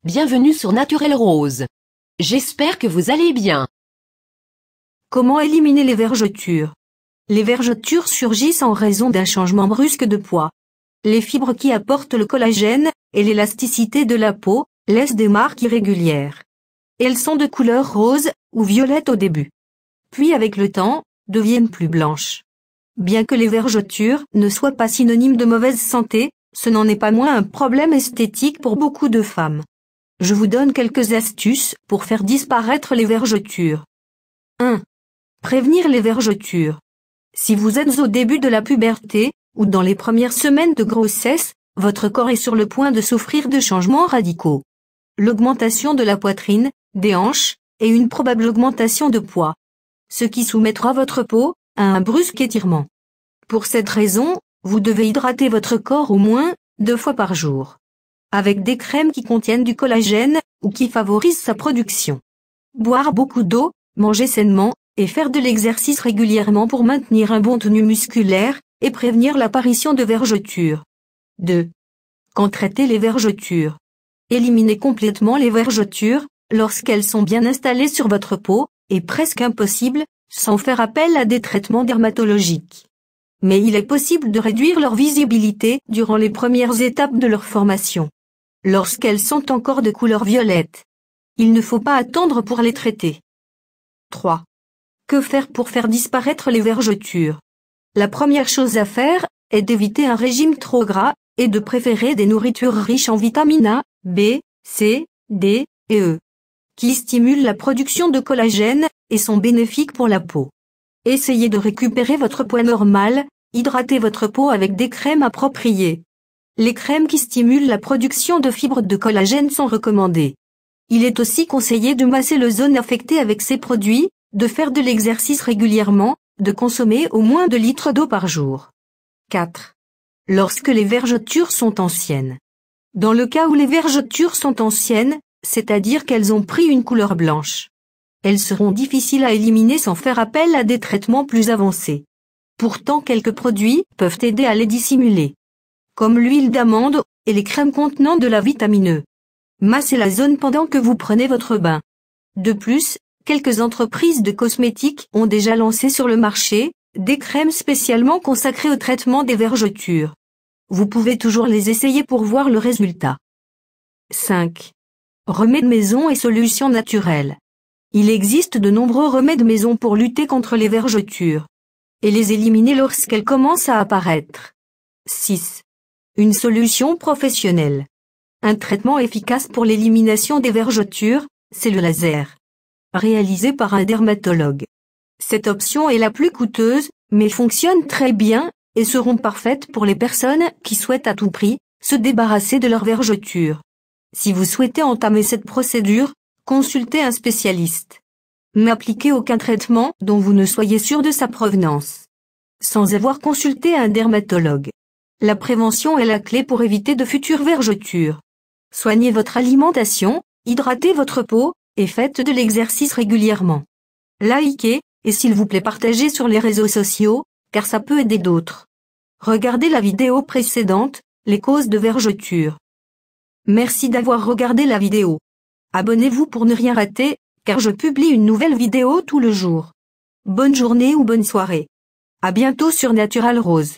Bienvenue sur Naturel Rose. J'espère que vous allez bien. Comment éliminer les vergetures? Les vergetures surgissent en raison d'un changement brusque de poids. Les fibres qui apportent le collagène et l'élasticité de la peau laissent des marques irrégulières. Elles sont de couleur rose ou violette au début. Puis avec le temps, deviennent plus blanches. Bien que les vergetures ne soient pas synonymes de mauvaise santé, ce n'en est pas moins un problème esthétique pour beaucoup de femmes. Je vous donne quelques astuces pour faire disparaître les vergetures. 1. Prévenir les vergetures. Si vous êtes au début de la puberté, ou dans les premières semaines de grossesse, votre corps est sur le point de souffrir de changements radicaux. L'augmentation de la poitrine, des hanches, et une probable augmentation de poids. Ce qui soumettra votre peau à un brusque étirement. Pour cette raison, vous devez hydrater votre corps au moins 2 fois par jour. Avec des crèmes qui contiennent du collagène, ou qui favorisent sa production. Boire beaucoup d'eau, manger sainement, et faire de l'exercice régulièrement pour maintenir un bon tenu musculaire, et prévenir l'apparition de vergetures. 2. Quand traiter les vergetures. Éliminez complètement les vergetures, lorsqu'elles sont bien installées sur votre peau, et presque impossible, sans faire appel à des traitements dermatologiques. Mais il est possible de réduire leur visibilité durant les premières étapes de leur formation. Lorsqu'elles sont encore de couleur violette. Il ne faut pas attendre pour les traiter. 3. Que faire pour faire disparaître les vergetures? La première chose à faire est d'éviter un régime trop gras et de préférer des nourritures riches en vitamines A, B, C, D et E, qui stimulent la production de collagène et sont bénéfiques pour la peau. Essayez de récupérer votre poids normal, hydratez votre peau avec des crèmes appropriées. Les crèmes qui stimulent la production de fibres de collagène sont recommandées. Il est aussi conseillé de masser les zones affectées avec ces produits, de faire de l'exercice régulièrement, de consommer au moins 2 litres d'eau par jour. 4. Lorsque les vergetures sont anciennes. Dans le cas où les vergetures sont anciennes, c'est-à-dire qu'elles ont pris une couleur blanche. Elles seront difficiles à éliminer sans faire appel à des traitements plus avancés. Pourtant quelques produits peuvent aider à les dissimuler. Comme l'huile d'amande et les crèmes contenant de la vitamine E. Massez la zone pendant que vous prenez votre bain. De plus, quelques entreprises de cosmétiques ont déjà lancé sur le marché des crèmes spécialement consacrées au traitement des vergetures. Vous pouvez toujours les essayer pour voir le résultat. 5. Remèdes maison et solutions naturelles. Il existe de nombreux remèdes maison pour lutter contre les vergetures et les éliminer lorsqu'elles commencent à apparaître. 6. Une solution professionnelle. Un traitement efficace pour l'élimination des vergetures, c'est le laser. Réalisé par un dermatologue. Cette option est la plus coûteuse, mais fonctionne très bien, et seront parfaites pour les personnes qui souhaitent à tout prix se débarrasser de leurs vergetures. Si vous souhaitez entamer cette procédure, consultez un spécialiste. N'appliquez aucun traitement dont vous ne soyez sûr de sa provenance. Sans avoir consulté un dermatologue. La prévention est la clé pour éviter de futures vergetures. Soignez votre alimentation, hydratez votre peau, et faites de l'exercice régulièrement. Likez, et s'il vous plaît partagez sur les réseaux sociaux, car ça peut aider d'autres. Regardez la vidéo précédente, les causes de vergetures. Merci d'avoir regardé la vidéo. Abonnez-vous pour ne rien rater, car je publie une nouvelle vidéo tout le jour. Bonne journée ou bonne soirée. À bientôt sur Naturel Rose.